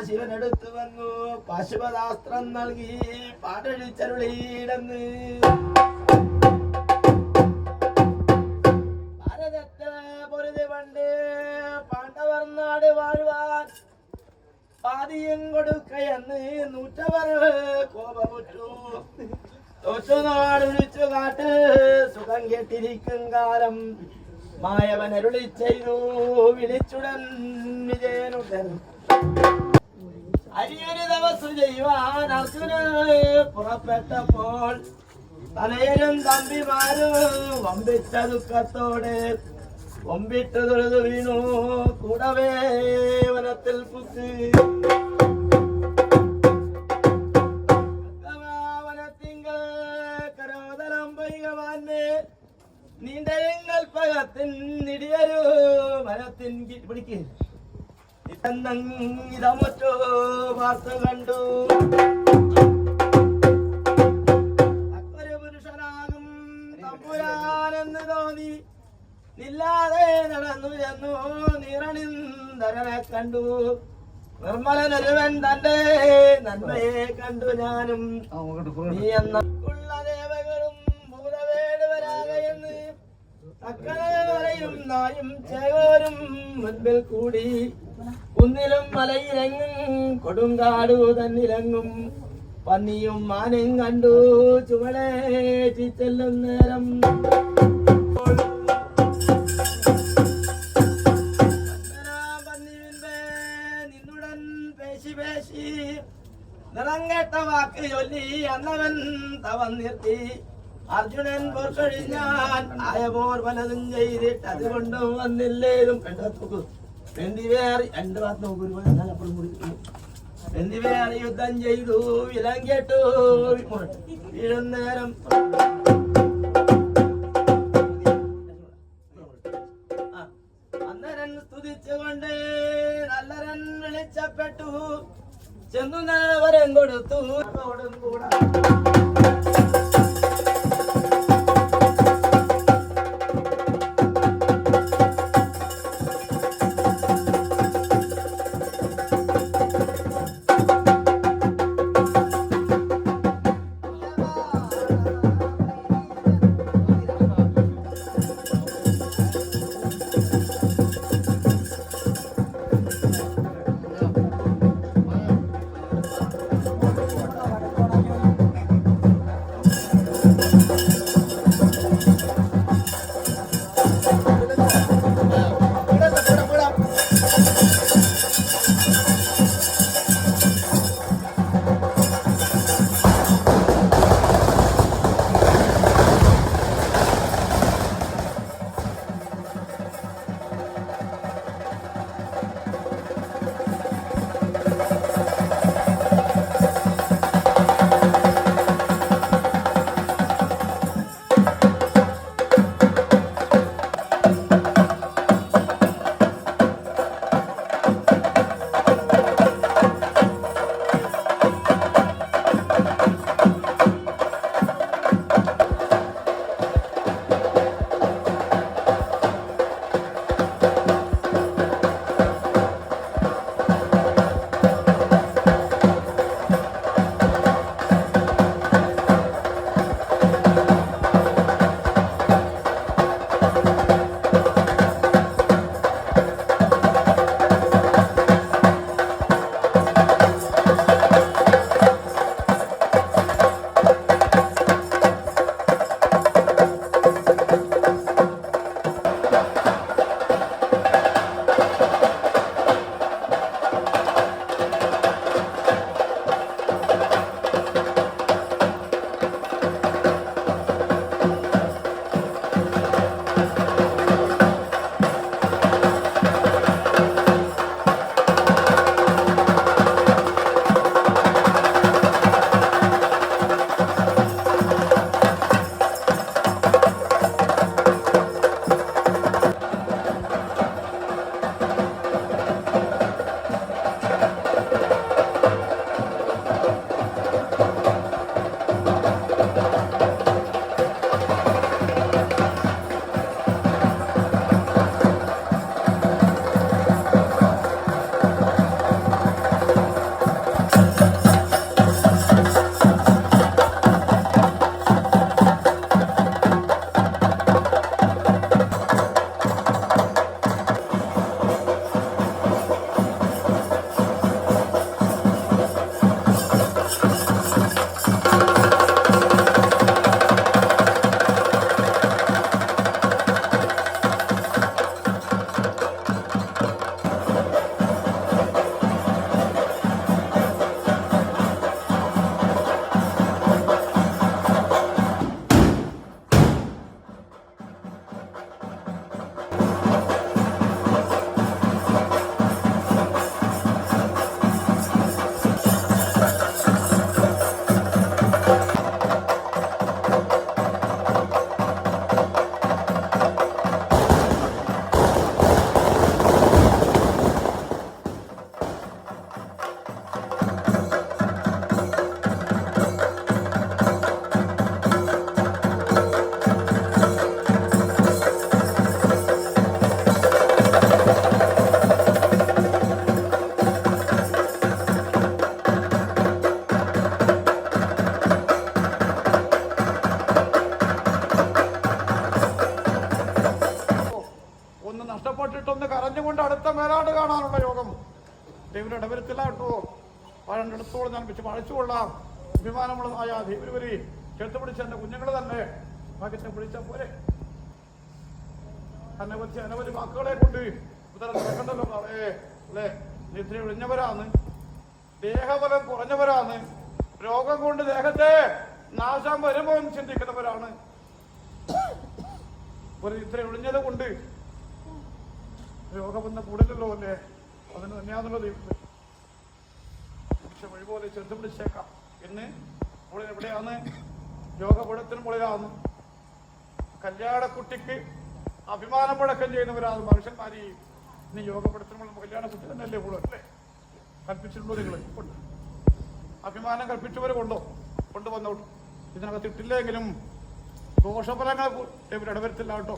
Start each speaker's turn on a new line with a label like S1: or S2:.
S1: ശിവനെടുത്തു വന്നു പാശുപതാസ്ത്രം നൽകി പാടഴിച്ചരുളിയിടന്ന് ഭാരതത്തെ പൊരുതി പണ്ട് പാണ്ഡവർ നാട് വാഴുവാൻ പാതിയും കൊടുക്കയെന്ന് നൂറ്റവർ കോപമുറ്റു തോറ്റുനാട് വിളിച്ചു കാട്ട് സുഖം കെട്ടിരിക്കും കാലം മായവനരുളി ചെയ്തു വിളിച്ചുടൻ വിജയനുടൻ അരിയൊരു തപസ്സു ചെയ്യുവാൻ അർജുന് പുറപ്പെട്ടപ്പോൾ തനയരും തമ്പിമാരും വമ്പിച്ച ദുഃഖത്തോടെ വമ്പിട്ട് തൊഴുതു വീണു കൂടവേ വനത്തിൽ പുത്ത് വനത്തിങ്കൾ കരോദരം പൈകവാന് നീണ്ടങ്ങൾ പകത്തിൻ നിടിയൊരു വനത്തിൻ പിടിക്ക് ഇതമറ്റോ വാർത്ത കണ്ടു അക്കൊരു പുരുഷനാകും തമ്പുരാനെന്ന് തോന്നി നില്ലാതെ നടന്നു ചെന്നു നിറണിന്തരനെ കണ്ടു നിർമ്മലനൊരുവൻ തന്റെ നന്മയെ കണ്ടു ഞാനും നീ എന്നുള്ള ദേവകളും ഭൂതവേട് വരാകയെന്ന് അക്കരയും നായും ചേകോരും മുൻപിൽ കൂടി കുന്നിലും മലയിലെങ്ങും കൊടുങ്കാടു തന്നിലെങ്ങും പന്നിയും മാനും കണ്ടു ചുവടേറ്റി ചെല്ലും നേരം നിന്നുടൻ പേശി പേശി നിറം കേട്ട വാക്ക് ചൊല്ലി അന്നവൻ തവം നിർത്തി അർജുനൻ പോർക്കഴിഞ്ഞാൻ ആയപോർ പലതും ചെയ്തിട്ട് അതുകൊണ്ടും വന്നില്ലേലും എന്തിവേറി എന്റെ ഭാഗത്ത് നോക്കും എന്തിവേറി യുദ്ധം ചെയ്തു വിലം കേട്ടു വീഴുന്നേരം അന്നരൻ സ്തുതിച്ചുകൊണ്ട് നല്ലരൻ വിളിച്ചപ്പെട്ടു ചെന്നു നേവരം കൊടുത്തു കൂടാ
S2: ദൈവം ഇടവരുത്തില്ല കേട്ടോ. വാഴണ്ടെടുത്തോളം ഞാൻ വെച്ച് വാഴിച്ചുകൊള്ളാം. അഭിമാനമുള്ളതായ ദൈവരി ചേർത്ത് പിടിച്ച എൻ്റെ കുഞ്ഞുങ്ങൾ തന്നെ ഭാഗ്യത്തെ പിടിച്ച പോലെ അനവധി വാക്കുകളെ കൊണ്ട് ഉത്തരണ്ടല്ലോ അല്ലേ. നിദ്ര ഒഴിഞ്ഞവരാണ്, ദേഹബലം കുറഞ്ഞവരാണ്, രോഗം കൊണ്ട് ദേഹത്തെ നാശം വരുമോ എന്ന് ചിന്തിക്കുന്നവരാണ്. ഒരു നിദ്ര ഒഴിഞ്ഞത് കൊണ്ട് രോഗമെന്ന കൂടലല്ലോ അല്ലേ. അതിന് തന്നെയാണല്ലോ ദൈവം പക്ഷെ വഴിപോലെ ചെറുത്ത് പിടിച്ചേക്കാം. ഇന്ന് മുകളിൽ എവിടെയാണ്? യോഗപുഴത്തിന് മുകളിലാണ്. കല്യാണക്കുട്ടിക്ക് അഭിമാനം മുഴക്കം ചെയ്യുന്നവരാണ് മനുഷ്യന്മാരി. ഇനി യോഗപുഴത്തിന് മുകളിൽ കല്യാണക്കുട്ടി തന്നെയല്ലേ ഉള്ളൂ അല്ലേ? കൽപ്പിച്ചിട്ടുണ്ടോ നിങ്ങൾ? അഭിമാനം കൽപ്പിച്ചവർ കൊണ്ടുവന്നോട്ടു. ഇതിനകത്ത് ഇട്ടില്ലെങ്കിലും ദോഷഫലങ്ങൾ ഇടവരത്തില്ല കേട്ടോ.